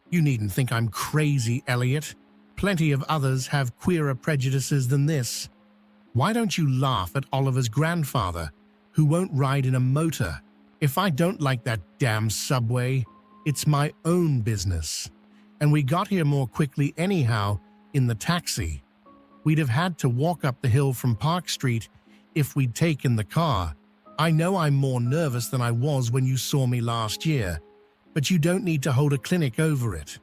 You needn't think I'm crazy, Elliot. Plenty of others have queerer prejudices than this. Why don't you laugh at Oliver's grandfather, who won't ride in a motor? If I don't like that damn subway, it's my own business. And we got here more quickly anyhow in the taxi. We'd have had to walk up the hill from Park Street if we'd taken the car. I know I'm more nervous than I was when you saw me last year, but you don't need to hold a clinic over it.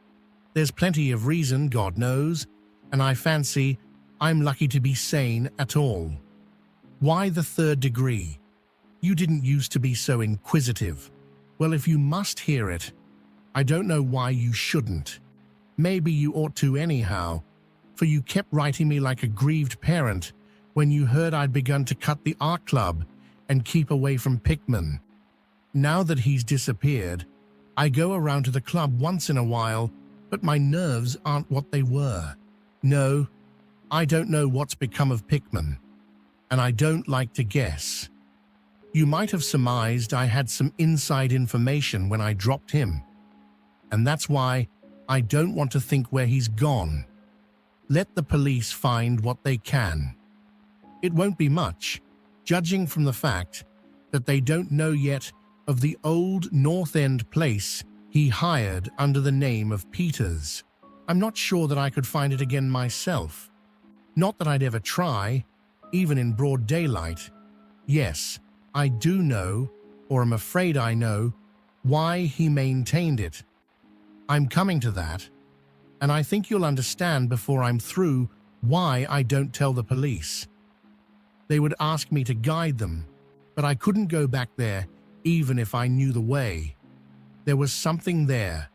There's plenty of reason, God knows, and I fancy I'm lucky to be sane at all. Why the third degree? You didn't used to be so inquisitive. Well, if you must hear it, I don't know why you shouldn't. Maybe you ought to anyhow, for you kept writing me like a grieved parent when you heard I'd begun to cut the art club and keep away from Pickman. Now that he's disappeared, I go around to the club once in a while, but my nerves aren't what they were. No, I don't know what's become of Pickman, and I don't like to guess. You might have surmised I had some inside information when I dropped him, and that's why I don't want to think where he's gone. Let the police find what they can. It won't be much, judging from the fact that they don't know yet of the old North End place he hired under the name of Peters. I'm not sure that I could find it again myself. Not that I'd ever try, even in broad daylight. Yes, I do know, or am afraid I know, why he maintained it. I'm coming to that, and I think you'll understand before I'm through why I don't tell the police. They would ask me to guide them, but I couldn't go back there even if I knew the way. There was something there,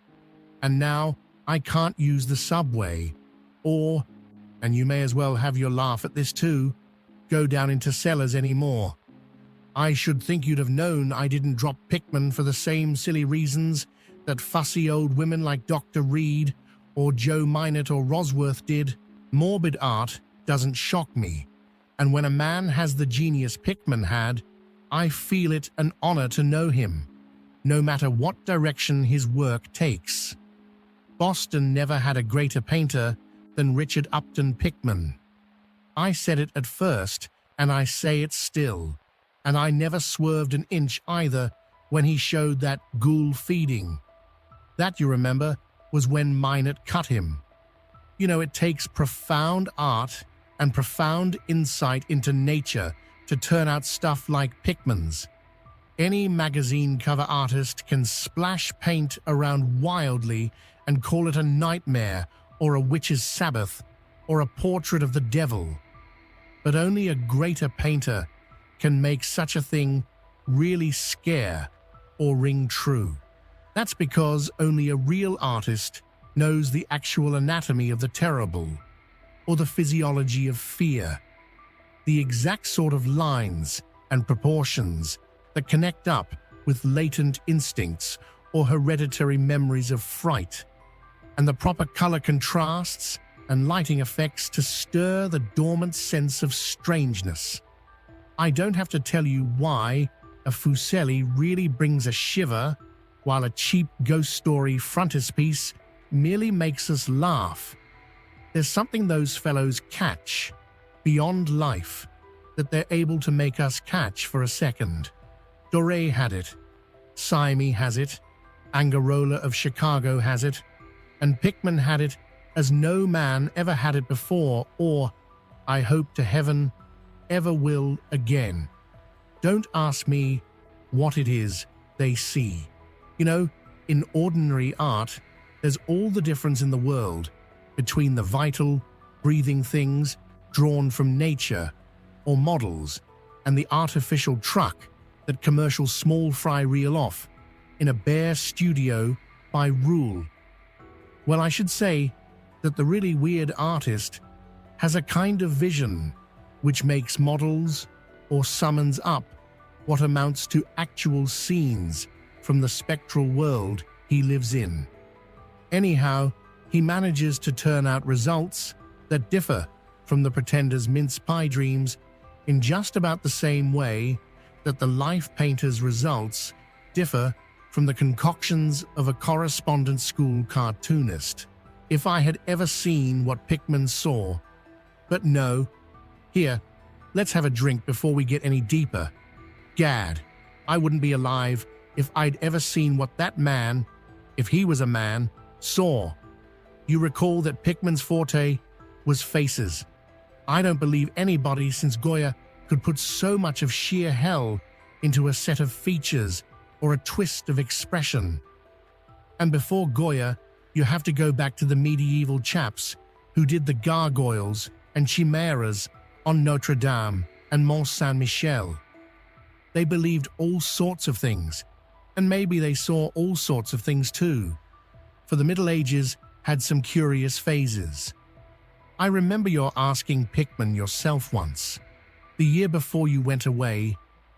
and now I can't use the subway, or, and you may as well have your laugh at this too, go down into cellars anymore. I should think you'd have known I didn't drop Pickman for the same silly reasons that fussy old women like Dr. Reed or Joe Minot or Rosworth did. Morbid art doesn't shock me, and when a man has the genius Pickman had, I feel it an honor to know him, no matter what direction his work takes. Boston never had a greater painter than Richard Upton Pickman. I said it at first, and I say it still, and I never swerved an inch either when he showed that ghoul feeding. That, you remember, was when Minot cut him. You know, it takes profound art and profound insight into nature to turn out stuff like Pickman's. Any magazine cover artist can splash paint around wildly and call it a nightmare or a witch's sabbath or a portrait of the devil. But only a greater painter can make such a thing really scare or ring true. That's because only a real artist knows the actual anatomy of the terrible or the physiology of fear, the exact sort of lines and proportions that connect up with latent instincts or hereditary memories of fright, and the proper color contrasts and lighting effects to stir the dormant sense of strangeness. I don't have to tell you why a Fuseli really brings a shiver, while a cheap ghost story frontispiece merely makes us laugh. There's something those fellows catch, beyond life, that they're able to make us catch for a second. Doré had it, Saimi has it, Angarola of Chicago has it, and Pickman had it as no man ever had it before or, I hope to heaven, ever will again. Don't ask me what it is they see. You know, in ordinary art, there's all the difference in the world between the vital, breathing things drawn from nature or models and the artificial truck that commercial small fry reel off in a bare studio by rule. Well, I should say that the really weird artist has a kind of vision which makes models or summons up what amounts to actual scenes from the spectral world he lives in. Anyhow, he manages to turn out results that differ from the pretender's mince pie dreams in just about the same way that the life painter's results differ from the concoctions of a correspondence school cartoonist, if I had ever seen what Pickman saw. But no. Here, let's have a drink before we get any deeper. Gad, I wouldn't be alive if I'd ever seen what that man, if he was a man, saw. You recall that Pickman's forte was faces. I don't believe anybody since Goya could put so much of sheer hell into a set of features or a twist of expression. And before Goya, you have to go back to the medieval chaps who did the gargoyles and chimeras on Notre Dame and Mont Saint-Michel. They believed all sorts of things, and maybe they saw all sorts of things too, for the Middle Ages had some curious phases. I remember your asking Pickman yourself once, the year before you went away,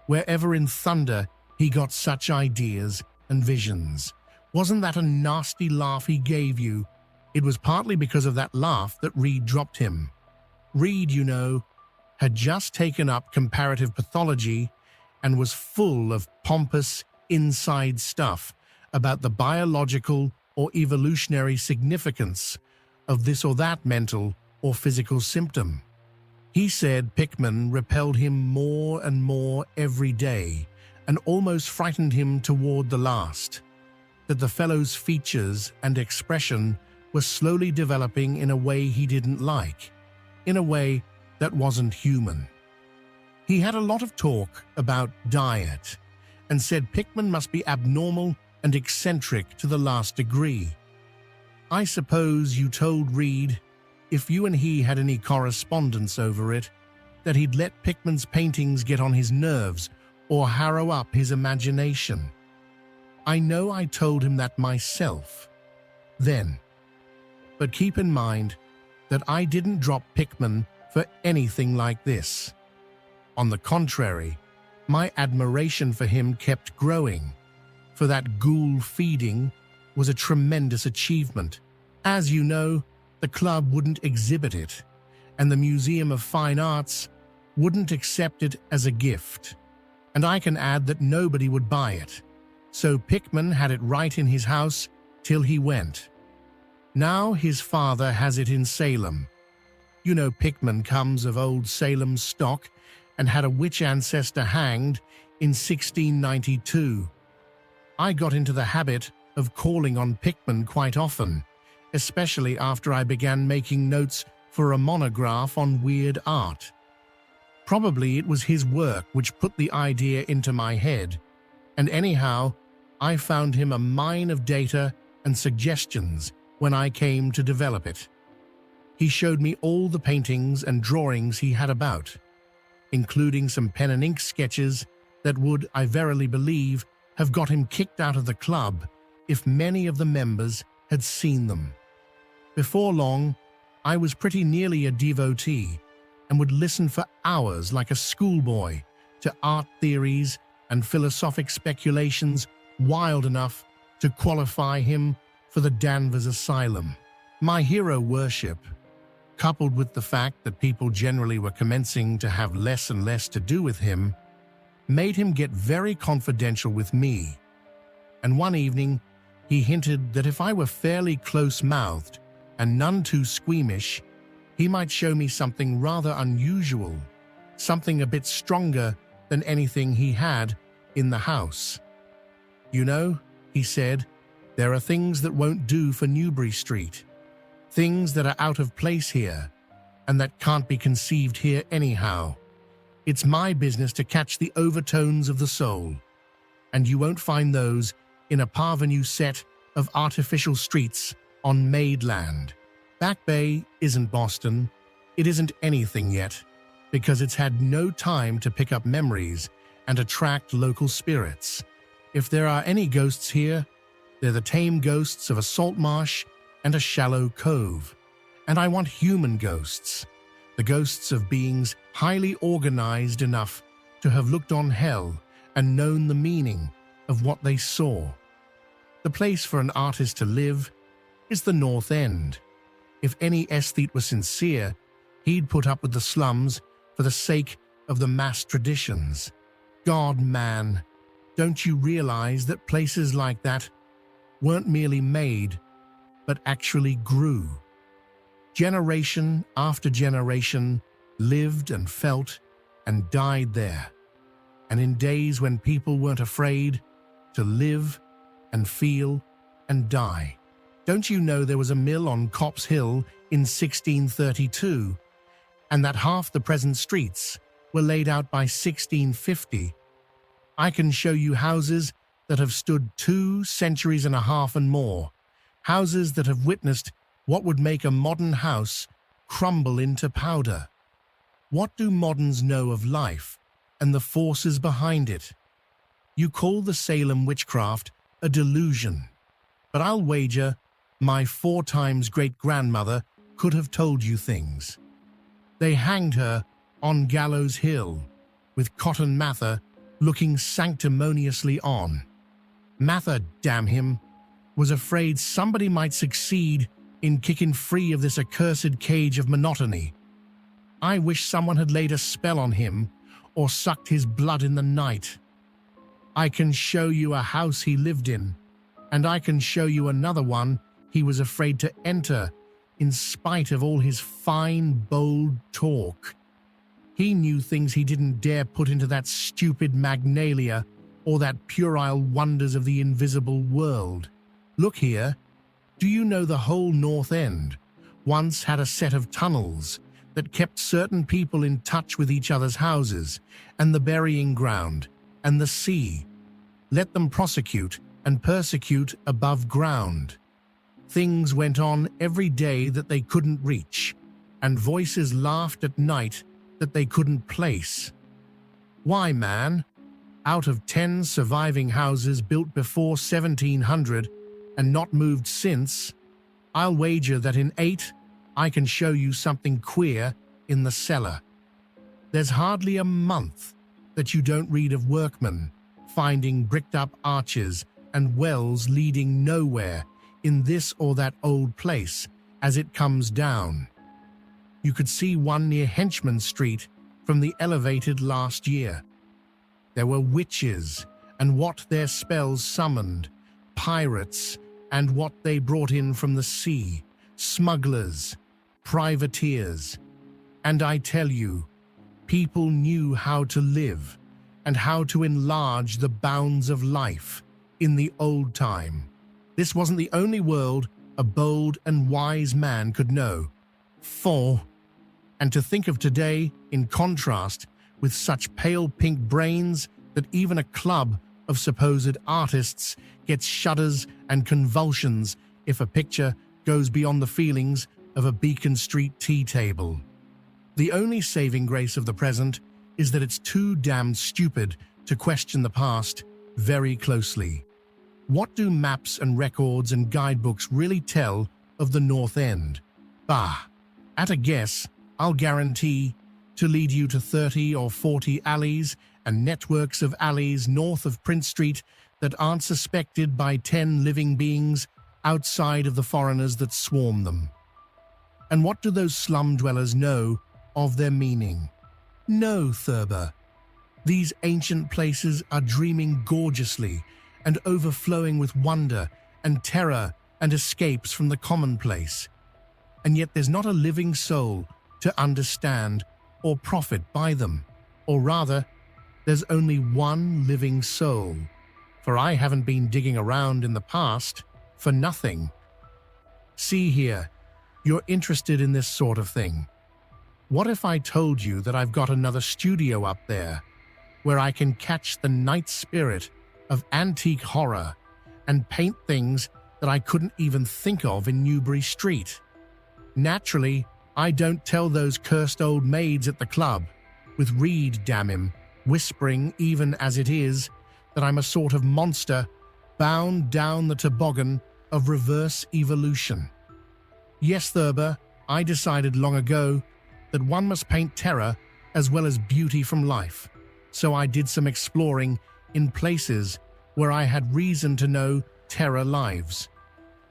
wherever in thunder he got such ideas and visions. Wasn't that a nasty laugh he gave you? It was partly because of that laugh that Reed dropped him. Reed, you know, had just taken up comparative pathology and was full of pompous inside stuff about the biological or evolutionary significance of this or that mental or physical symptom. He said Pickman repelled him more and more every day and almost frightened him toward the last, that the fellow's features and expression were slowly developing in a way he didn't like, in a way that wasn't human. He had a lot of talk about diet and said Pickman must be abnormal and eccentric to the last degree. I suppose you told Reed, if you and he had any correspondence over it, that he'd let Pickman's paintings get on his nerves or harrow up his imagination. I know I told him that myself then. But keep in mind that I didn't drop Pickman for anything like this. On the contrary, my admiration for him kept growing, for that ghoul feeding was a tremendous achievement. As you know, the club wouldn't exhibit it, and the Museum of Fine Arts wouldn't accept it as a gift. And I can add that nobody would buy it. So Pickman had it right in his house till he went. Now his father has it in Salem. You know Pickman comes of old Salem stock and had a witch ancestor hanged in 1692. I got into the habit of calling on Pickman quite often, especially after I began making notes for a monograph on weird art. Probably it was his work which put the idea into my head, and anyhow, I found him a mine of data and suggestions when I came to develop it. He showed me all the paintings and drawings he had about, including some pen and ink sketches that would, I verily believe, have got him kicked out of the club if many of the members had seen them. Before long, I was pretty nearly a devotee and would listen for hours like a schoolboy to art theories and philosophic speculations wild enough to qualify him for the Danvers Asylum. My hero worship, coupled with the fact that people generally were commencing to have less and less to do with him, made him get very confidential with me. And one evening, he hinted that if I were fairly close-mouthed and none too squeamish, he might show me something rather unusual, something a bit stronger than anything he had in the house. You know, he said, there are things that won't do for Newbury Street, things that are out of place here, and that can't be conceived here anyhow. It's my business to catch the overtones of the soul, and you won't find those in a parvenu set of artificial streets on Maid Land. Back Bay isn't Boston. It isn't anything yet, because it's had no time to pick up memories and attract local spirits. If there are any ghosts here, they're the tame ghosts of a salt marsh and a shallow cove. And I want human ghosts, the ghosts of beings highly organized enough to have looked on hell and known the meaning of what they saw. The place for an artist to live is the North End. If any aesthete was sincere, he'd put up with the slums for the sake of the mass traditions. God, man, Don't you realize that places like that weren't merely made, but actually grew? Generation after generation lived and felt and died there. And in days when people weren't afraid to live and feel and die. Don't you know there was a mill on Copp's Hill in 1632, and that half the present streets were laid out by 1650? I can show you houses that have stood 2 centuries and a half and more, houses that have witnessed what would make a modern house crumble into powder. What do moderns know of life and the forces behind it? You call the Salem witchcraft a delusion, but I'll wager my 4 times great-grandmother could have told you things. They hanged her on Gallows Hill, with Cotton Mather looking sanctimoniously on. Mather, damn him, was afraid somebody might succeed in kicking free of this accursed cage of monotony. I wish someone had laid a spell on him or sucked his blood in the night. I can show you a house he lived in, and I can show you another one he was afraid to enter in spite of all his fine, bold talk. He knew things he didn't dare put into that stupid Magnalia or that puerile wonders of the invisible world. Look here. Do you know the whole North End once had a set of tunnels that kept certain people in touch with each other's houses and the burying ground and the sea? Let them prosecute and persecute above ground. Things went on every day that they couldn't reach, and voices laughed at night that they couldn't place. Why, man? Out of 10 surviving houses built before 1700 and not moved since, I'll wager that in 8 I can show you something queer in the cellar. There's hardly a month that you don't read of workmen finding bricked-up arches and wells leading nowhere in this or that old place as it comes down. You could see one near Henchman Street from the elevated last year. There were witches and what their spells summoned, pirates and what they brought in from the sea, smugglers, privateers. And I tell you, people knew how to live and how to enlarge the bounds of life in the old time. This wasn't the only world a bold and wise man could know. And to think of today, in contrast, with such pale pink brains that even a club of supposed artists gets shudders and convulsions if a picture goes beyond the feelings of a Beacon Street tea table. The only saving grace of the present is that it's too damned stupid to question the past very closely. What do maps and records and guidebooks really tell of the North End? Bah! At a guess, I'll guarantee to lead you to 30 or 40 alleys and networks of alleys north of Prince Street that aren't suspected by 10 living beings outside of the foreigners that swarm them. And what do those slum dwellers know of their meaning? No, Thurber. These ancient places are dreaming gorgeously and overflowing with wonder and terror and escapes from the commonplace. And yet there's not a living soul to understand or profit by them. Or rather, there's only one living soul. For I haven't been digging around in the past for nothing. See here, you're interested in this sort of thing. What if I told you that I've got another studio up there where I can catch the night spirit of antique horror and paint things that I couldn't even think of in Newbury Street? Naturally, I don't tell those cursed old maids at the club, with Reed, damn him, whispering even as it is, that I'm a sort of monster bound down the toboggan of reverse evolution. Yes, Thurber, I decided long ago that one must paint terror as well as beauty from life, so I did some exploring in places where I had reason to know terror lives.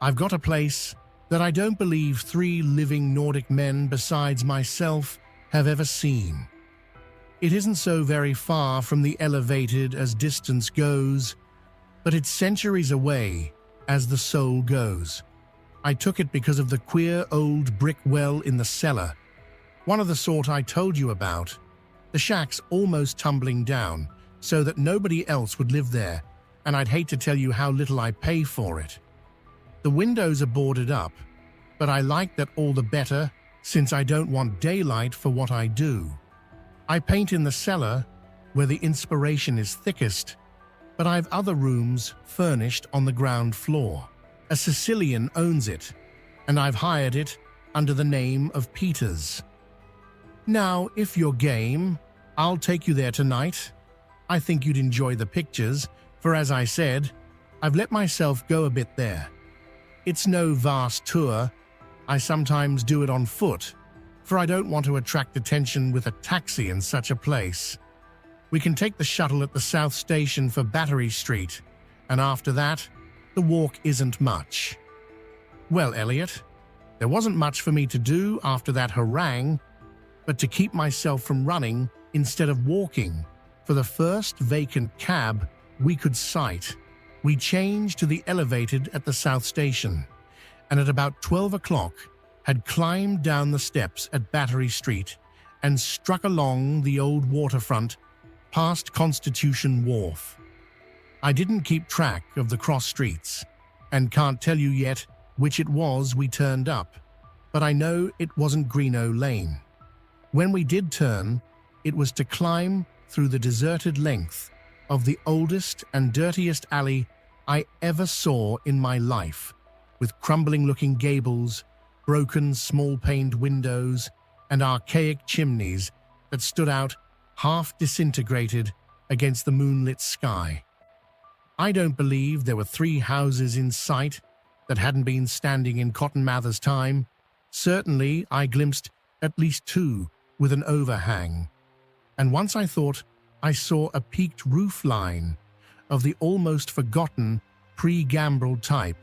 I've got a place that I don't believe 3 living Nordic men besides myself have ever seen. It isn't so very far from the elevated as distance goes, but it's centuries away as the soul goes. I took it because of the queer old brick well in the cellar, one of the sort I told you about. The shack's almost tumbling down, so that nobody else would live there, and I'd hate to tell you how little I pay for it. The windows are boarded up, but I like that all the better since I don't want daylight for what I do. I paint in the cellar, where the inspiration is thickest, but I've other rooms furnished on the ground floor. A Sicilian owns it, and I've hired it under the name of Peter's. Now, if you're game, I'll take you there tonight. I think you'd enjoy the pictures, for as I said, I've let myself go a bit there. It's no vast tour. I sometimes do it on foot, for I don't want to attract attention with a taxi in such a place. We can take the shuttle at the South Station for Battery Street, and after that, the walk isn't much. Well, Elliot, there wasn't much for me to do after that harangue, but to keep myself from running instead of walking, for the first vacant cab we could sight, we changed to the elevated at the South Station, and at about 12 o'clock had climbed down the steps at Battery Street and struck along the old waterfront past Constitution Wharf. I didn't keep track of the cross streets, and can't tell you yet which it was we turned up, but I know it wasn't Greenough Lane. When we did turn, it was to climb through the deserted length of the oldest and dirtiest alley I ever saw in my life, with crumbling-looking gables, broken small-paned windows, and archaic chimneys that stood out half-disintegrated against the moonlit sky. I don't believe there were 3 houses in sight that hadn't been standing in Cotton Mather's time. Certainly, I glimpsed at least 2 with an overhang. And once I thought I saw a peaked roof line of the almost forgotten pre-gambrel type,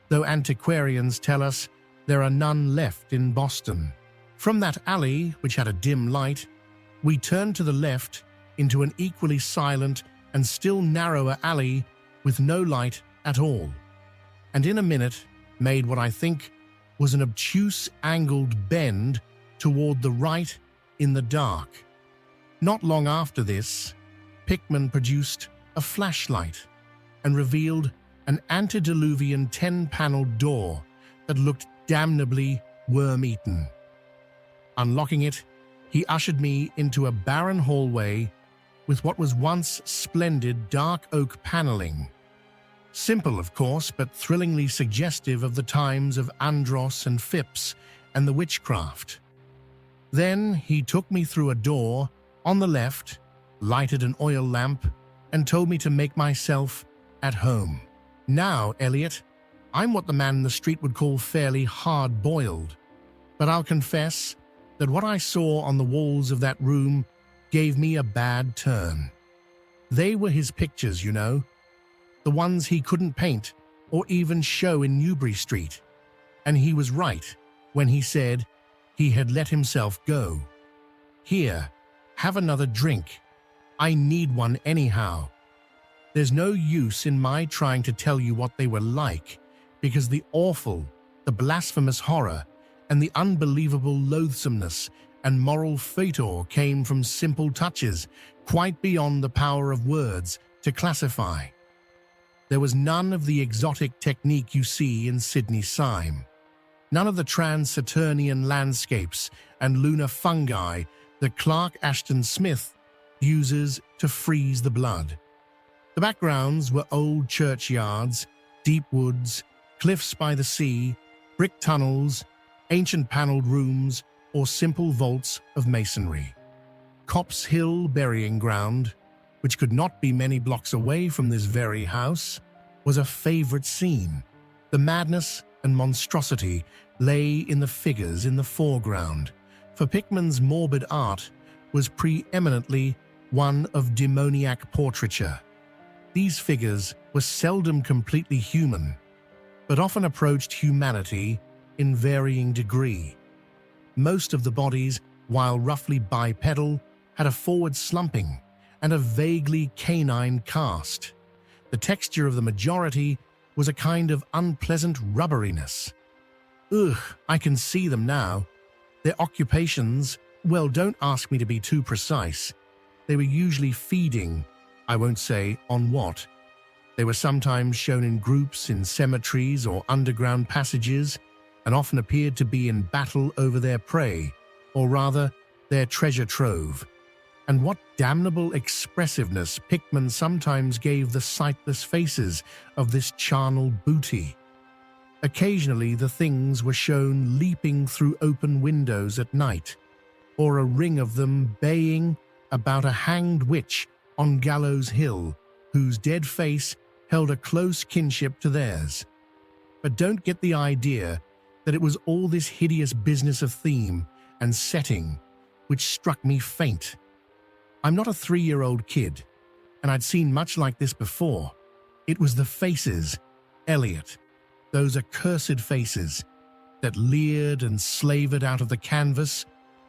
though antiquarians tell us there are none left in Boston. From that alley, which had a dim light, we turned to the left into an equally silent and still narrower alley with no light at all, and in a minute made what I think was an obtuse angled bend toward the right in the dark. Not long after this, Pickman produced a flashlight and revealed an antediluvian 10-paneled door that looked damnably worm-eaten. Unlocking it, he ushered me into a barren hallway with what was once splendid dark oak paneling. Simple, of course, but thrillingly suggestive of the times of Andros and Phipps and the witchcraft. Then he took me through a door on the left, lighted an oil lamp, and told me to make myself at home. Now, Elliot, I'm what the man in the street would call fairly hard-boiled, but I'll confess that what I saw on the walls of that room gave me a bad turn. They were his pictures, you know, the ones he couldn't paint or even show in Newbury Street, and he was right when he said he had let himself go. Here, have another drink. I need one anyhow. There's no use in my trying to tell you what they were like, because the awful, the blasphemous horror, and the unbelievable loathsomeness and moral fetor came from simple touches, quite beyond the power of words to classify. There was none of the exotic technique you see in Sidney Syme, none of the trans-Saturnian landscapes and lunar fungi that Clark Ashton Smith uses to freeze the blood. The backgrounds were old churchyards, deep woods, cliffs by the sea, brick tunnels, ancient paneled rooms, or simple vaults of masonry. Copp's Hill burying ground, which could not be many blocks away from this very house, was a favorite scene. The madness and monstrosity lay in the figures in the foreground, for Pickman's morbid art was preeminently one of demoniac portraiture. These figures were seldom completely human, but often approached humanity in varying degree. Most of the bodies, while roughly bipedal, had a forward slumping and a vaguely canine cast. The texture of the majority was a kind of unpleasant rubberiness. Ugh, I can see them now. Their occupations, well, don't ask me to be too precise. They were usually feeding, I won't say on what. They were sometimes shown in groups in cemeteries or underground passages, and often appeared to be in battle over their prey, or rather, their treasure trove. And what damnable expressiveness Pickman sometimes gave the sightless faces of this charnel booty. Occasionally the things were shown leaping through open windows at night, or a ring of them baying about a hanged witch on Gallows Hill, whose dead face held a close kinship to theirs. But don't get the idea that it was all this hideous business of theme and setting which struck me faint. I'm not a 3-year-old kid, and I'd seen much like this before. It was the faces, Eliot, those accursed faces that leered and slavered out of the canvas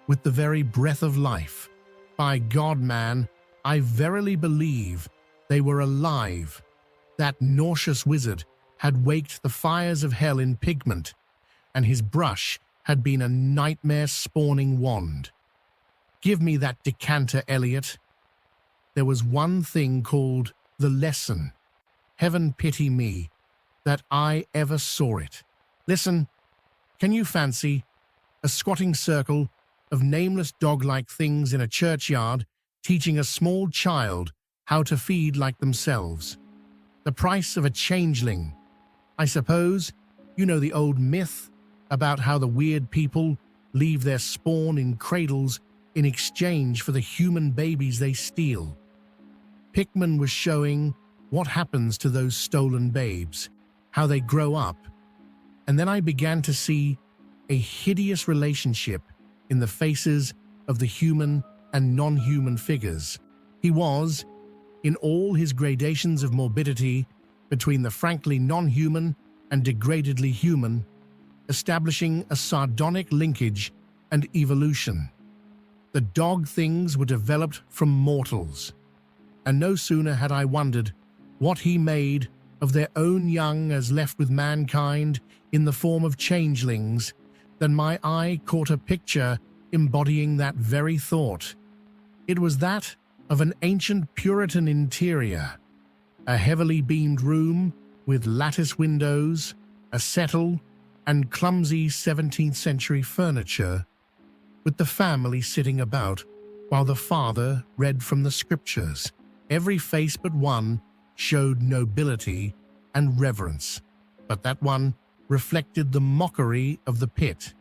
with the very breath of life. By God, man, I verily believe they were alive. That nauseous wizard had waked the fires of hell in pigment, and his brush had been a nightmare-spawning wand. Give me that decanter, Eliot. There was one thing called the lesson. Heaven pity me that I ever saw it. Listen, can you fancy a squatting circle of nameless dog-like things in a churchyard teaching a small child how to feed like themselves? The price of a changeling. I suppose you know the old myth about how the weird people leave their spawn in cradles in exchange for the human babies they steal. Pickman was showing what happens to those stolen babes, how they grow up, and then I began to see a hideous relationship in the faces of the human and non-human figures. He was, in all his gradations of morbidity, between the frankly non-human and degradedly human, establishing a sardonic linkage and evolution. The dog things were developed from mortals, and no sooner had I wondered what he made of their own young as left with mankind in the form of changelings than my eye caught a picture embodying that very thought. It was that of an ancient Puritan interior, a heavily beamed room with lattice windows, a settle, and clumsy 17th century furniture, with the family sitting about while the father read from the scriptures. Every face but one showed nobility and reverence, but that one reflected the mockery of the pit.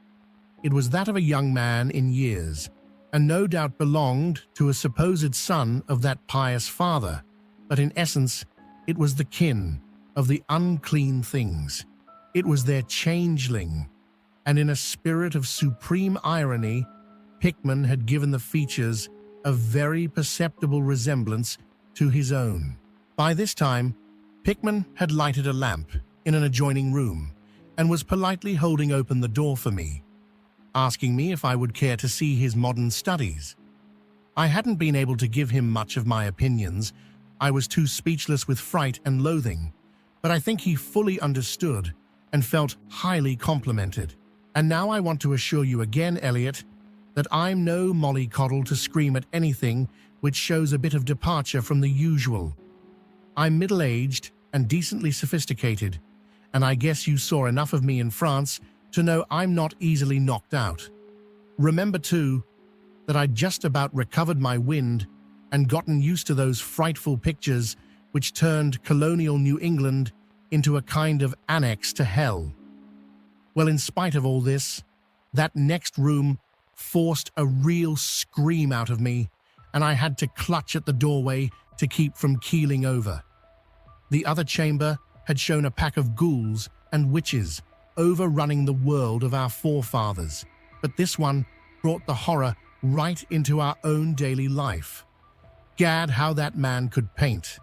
It was that of a young man in years, and no doubt belonged to a supposed son of that pious father, but in essence it was the kin of the unclean things. It was their changeling, and in a spirit of supreme irony, Pickman had given the features a very perceptible resemblance to his own. By this time, Pickman had lighted a lamp in an adjoining room and was politely holding open the door for me, asking me if I would care to see his modern studies. I hadn't been able to give him much of my opinions. I was too speechless with fright and loathing, but I think he fully understood and felt highly complimented. And now I want to assure you again, Eliot, that I'm no mollycoddle to scream at anything which shows a bit of departure from the usual. I'm middle-aged and decently sophisticated, and I guess you saw enough of me in France to know I'm not easily knocked out. Remember, too, that I'd just about recovered my wind and gotten used to those frightful pictures which turned colonial New England into a kind of annex to hell. Well, in spite of all this, that next room forced a real scream out of me, and I had to clutch at the doorway to keep from keeling over. The other chamber had shown a pack of ghouls and witches overrunning the world of our forefathers, but this one brought the horror right into our own daily life. Gad, how that man could paint.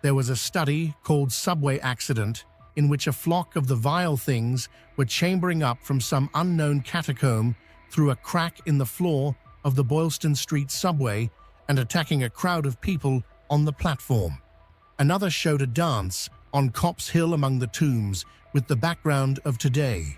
There was a study called Subway Accident in which a flock of the vile things were chambering up from some unknown catacomb through a crack in the floor of the Boylston Street subway and attacking a crowd of people on the platform. Another showed a dance on Copp's Hill among the tombs with the background of today.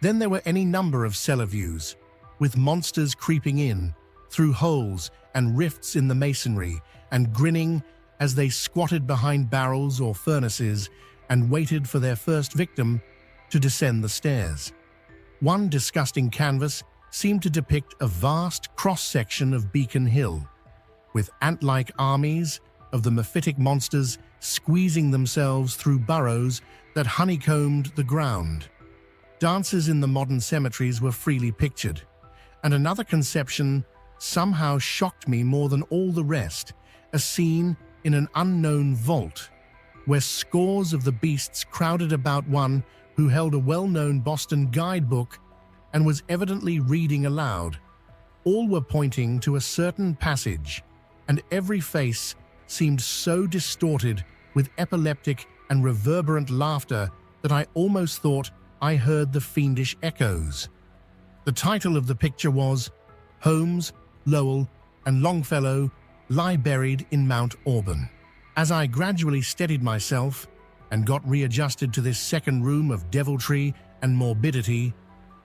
Then there were any number of cellar views, with monsters creeping in through holes and rifts in the masonry and grinning as they squatted behind barrels or furnaces and waited for their first victim to descend the stairs. One disgusting canvas seemed to depict a vast cross-section of Beacon Hill, with ant-like armies of the mephitic monsters squeezing themselves through burrows that honeycombed the ground. Dances in the modern cemeteries were freely pictured, and another conception somehow shocked me more than all the rest, a scene in an unknown vault, where scores of the beasts crowded about one who held a well-known Boston guidebook and was evidently reading aloud. All were pointing to a certain passage, and every face seemed so distorted with epileptic and reverberant laughter that I almost thought I heard the fiendish echoes. The title of the picture was Holmes, Lowell, and Longfellow Lie Buried in Mount Auburn. As I gradually steadied myself and got readjusted to this second room of deviltry and morbidity,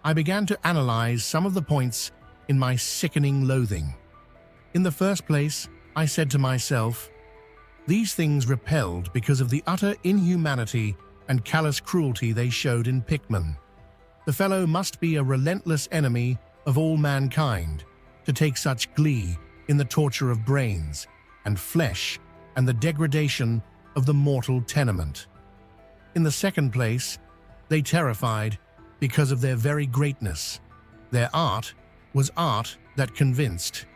I began to analyze some of the points in my sickening loathing. In the first place, I said to myself, these things repelled because of the utter inhumanity and callous cruelty they showed in Pickman. The fellow must be a relentless enemy of all mankind to take such glee in the torture of brains and flesh and the degradation of the mortal tenement. In the second place, they terrified because of their very greatness. Their art was art that convinced.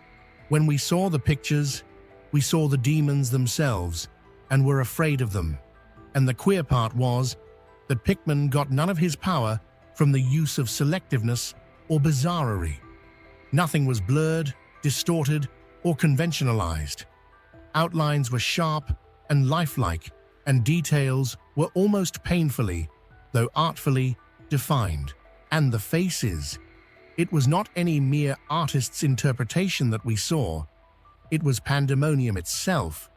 When we saw the pictures, we saw the demons themselves and were afraid of them. And the queer part was that Pickman got none of his power from the use of selectiveness or bizarrery. Nothing was blurred, distorted, or conventionalized. Outlines were sharp and lifelike, and details were almost painfully, though artfully, defined. And the faces. It was not any mere artist's interpretation that we saw. It was pandemonium itself,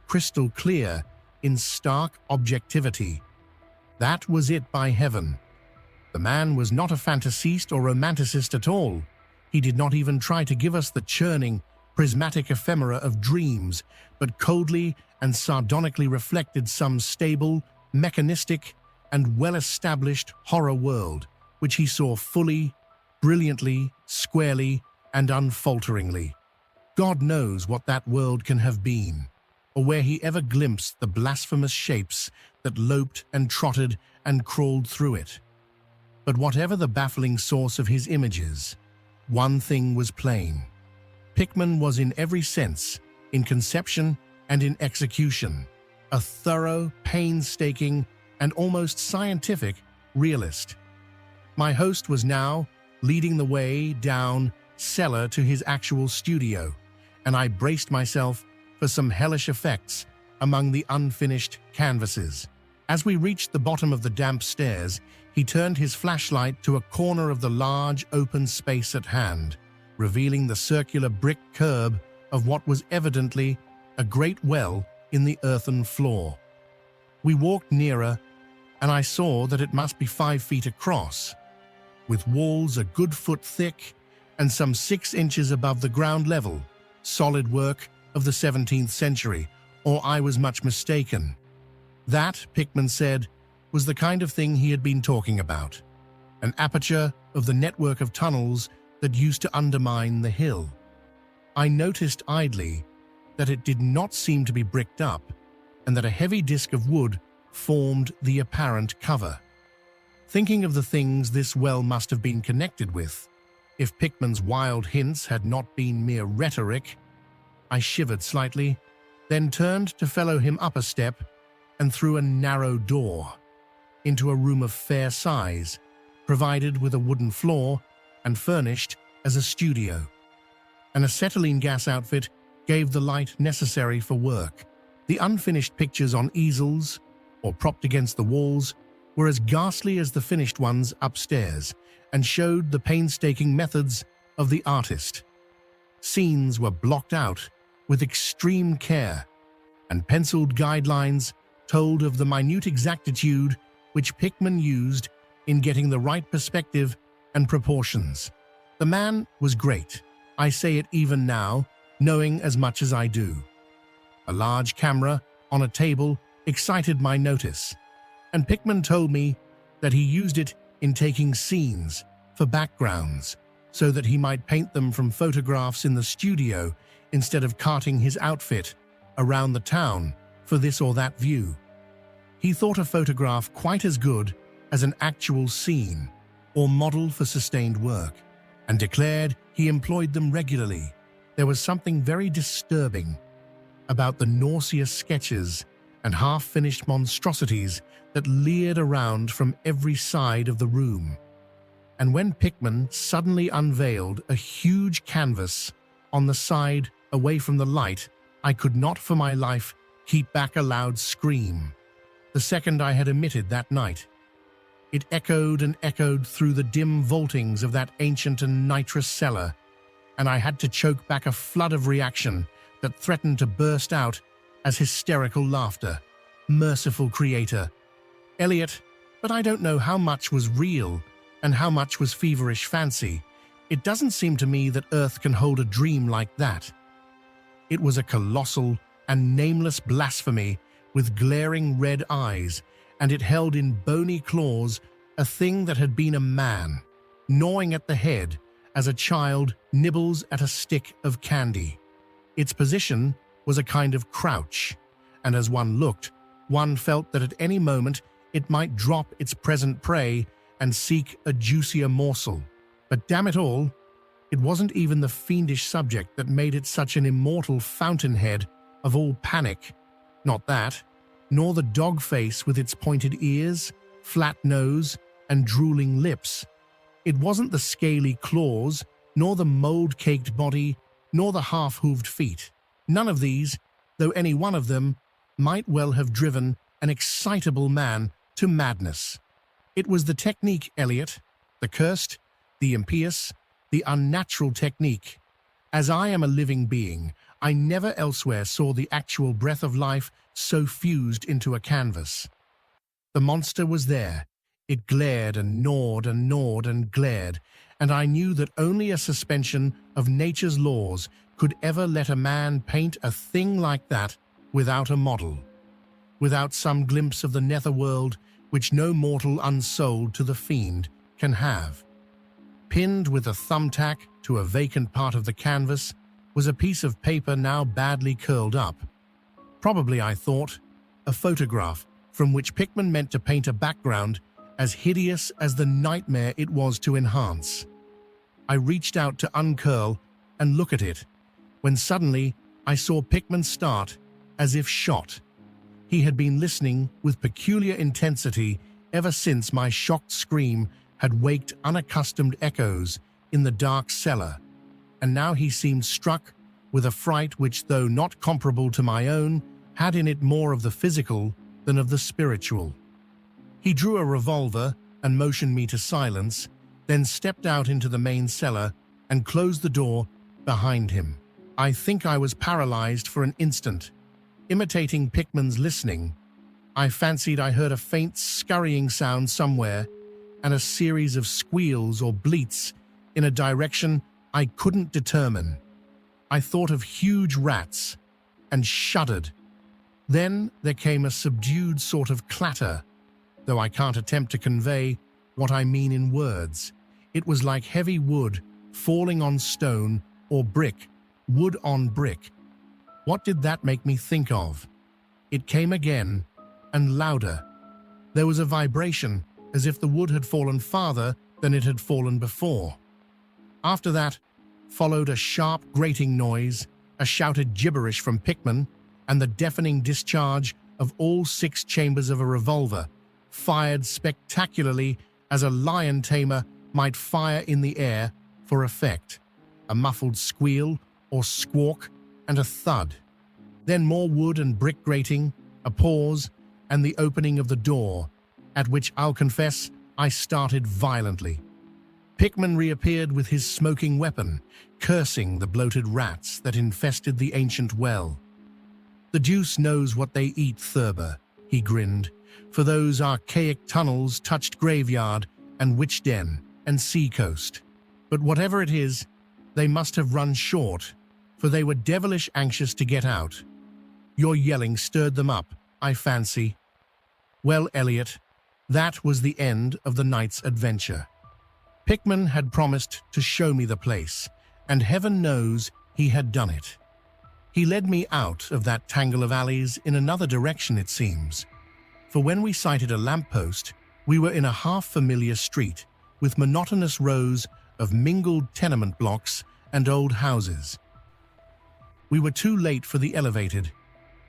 crystal clear in stark objectivity. That was it, by heaven. The man was not a fantasiste or romanticist at all. He did not even try to give us the churning, prismatic ephemera of dreams, but coldly and sardonically reflected some stable, mechanistic, and well-established horror world, which he saw fully, brilliantly, squarely, and unfalteringly. God knows what that world can have been, or where he ever glimpsed the blasphemous shapes that loped and trotted and crawled through it. But whatever the baffling source of his images, one thing was plain. Pickman was in every sense, in conception and in execution, a thorough, painstaking, and almost scientific realist. My host was now leading the way down cellar to his actual studio, and I braced myself for some hellish effects among the unfinished canvases. As we reached the bottom of the damp stairs, he turned his flashlight to a corner of the large open space at hand, revealing the circular brick curb of what was evidently a great well in the earthen floor. We walked nearer, and I saw that it must be 5 feet across, with walls a good foot thick and some 6 inches above the ground level, solid work of the 17th century, or I was much mistaken. That, Pickman said, was the kind of thing he had been talking about, an aperture of the network of tunnels that used to undermine the hill. I noticed idly that it did not seem to be bricked up, and that a heavy disc of wood formed the apparent cover. Thinking of the things this well must have been connected with, if Pickman's wild hints had not been mere rhetoric, I shivered slightly, then turned to follow him up a step and through a narrow door into a room of fair size, provided with a wooden floor and furnished as a studio. An acetylene gas outfit gave the light necessary for work. The unfinished pictures on easels or propped against the walls were as ghastly as the finished ones upstairs and showed the painstaking methods of the artist. Scenes were blocked out with extreme care, and penciled guidelines told of the minute exactitude which Pickman used in getting the right perspective and proportions. The man was great. I say it even now, knowing as much as I do. A large camera on a table excited my notice, and Pickman told me that he used it in taking scenes for backgrounds so that he might paint them from photographs in the studio instead of carting his outfit around the town for this or that view. He thought a photograph quite as good as an actual scene or model for sustained work, and declared he employed them regularly. There was something very disturbing about the nauseous sketches and half-finished monstrosities that leered around from every side of the room. And when Pickman suddenly unveiled a huge canvas on the side away from the light, I could not for my life keep back a loud scream. The second I had emitted that night, it echoed and echoed through the dim vaultings of that ancient and nitrous cellar, and I had to choke back a flood of reaction that threatened to burst out as hysterical laughter. Merciful Creator. Eliot, but I don't know how much was real and how much was feverish fancy. It doesn't seem to me that Earth can hold a dream like that. It was a colossal and nameless blasphemy with glaring red eyes, and it held in bony claws a thing that had been a man, gnawing at the head as a child nibbles at a stick of candy. Its position was a kind of crouch, and as one looked, one felt that at any moment it might drop its present prey and seek a juicier morsel. But damn it all, it wasn't even the fiendish subject that made it such an immortal fountainhead of all panic. Not that, nor the dog face with its pointed ears, flat nose, and drooling lips. It wasn't the scaly claws, nor the mold-caked body, nor the half-hooved feet. None of these, though any one of them, might well have driven an excitable man to madness. It was the technique, Eliot, the cursed, the impious, the unnatural technique. As I am a living being, I never elsewhere saw the actual breath of life so fused into a canvas. The monster was there. It glared and gnawed and gnawed and glared, and I knew that only a suspension of nature's laws could ever let a man paint a thing like that without a model, without some glimpse of the netherworld which no mortal unsold to the fiend can have. Pinned with a thumbtack to a vacant part of the canvas was a piece of paper now badly curled up. Probably, I thought, a photograph from which Pickman meant to paint a background as hideous as the nightmare it was to enhance. I reached out to uncurl and look at it, when suddenly I saw Pickman start as if shot. He had been listening with peculiar intensity ever since my shocked scream had waked unaccustomed echoes in the dark cellar, and now he seemed struck with a fright which, though not comparable to my own, had in it more of the physical than of the spiritual. He drew a revolver and motioned me to silence, then stepped out into the main cellar and closed the door behind him. I think I was paralyzed for an instant. Imitating Pickman's listening, I fancied I heard a faint scurrying sound somewhere and a series of squeals or bleats in a direction I couldn't determine. I thought of huge rats and shuddered. Then there came a subdued sort of clatter, though I can't attempt to convey what I mean in words. It was like heavy wood falling on stone or brick, wood on brick. What did that make me think of? It came again, and louder. There was a vibration, as if the wood had fallen farther than it had fallen before. After that, followed a sharp grating noise, a shouted gibberish from Pickman, and the deafening discharge of all 6 chambers of a revolver, fired spectacularly as a lion tamer might fire in the air for effect. A muffled squeal or squawk and a thud. Then more wood and brick grating, a pause, and the opening of the door, at which I'll confess I started violently. Pickman reappeared with his smoking weapon, cursing the bloated rats that infested the ancient well. "The deuce knows what they eat, Thurber," he grinned, "for those archaic tunnels touched graveyard and witch den and sea coast. But whatever it is, they must have run short, for they were devilish anxious to get out. Your yelling stirred them up, I fancy. Well, Elliot, that was the end of the night's adventure. Pickman had promised to show me the place, and heaven knows he had done it. He led me out of that tangle of alleys in another direction, it seems. For when we sighted a lamppost, we were in a half-familiar street with monotonous rows of mingled tenement blocks and old houses. We were too late for the elevated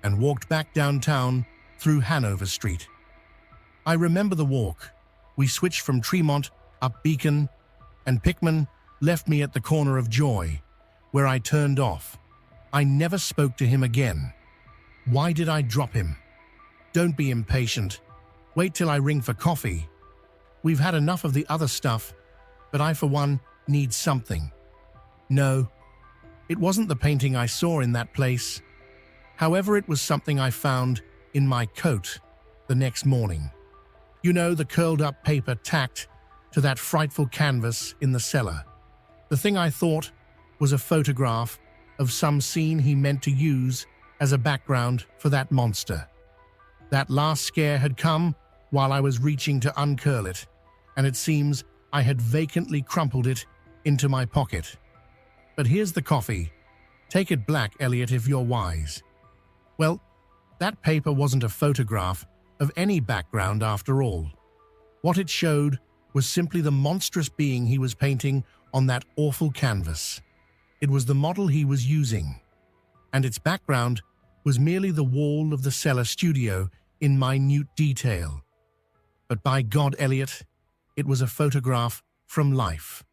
and walked back downtown through Hanover Street. I remember the walk. We switched from Tremont up Beacon, and Pickman left me at the corner of Joy, where I turned off. I never spoke to him again. Why did I drop him? Don't be impatient. Wait till I ring for coffee. We've had enough of the other stuff, but I, for one, need something. No, it wasn't the painting I saw in that place. However, it was something I found in my coat the next morning. You know, the curled-up paper tacked to that frightful canvas in the cellar. The thing I thought was a photograph of some scene he meant to use as a background for that monster. That last scare had come while I was reaching to uncurl it, and it seems I had vacantly crumpled it into my pocket. But here's the coffee. Take it black, Elliot, if you're wise. Well, that paper wasn't a photograph of any background after all. What it showed was simply the monstrous being he was painting on that awful canvas. It was the model he was using, and its background was merely the wall of the cellar studio in minute detail. But by God, Elliot, it was a photograph from life.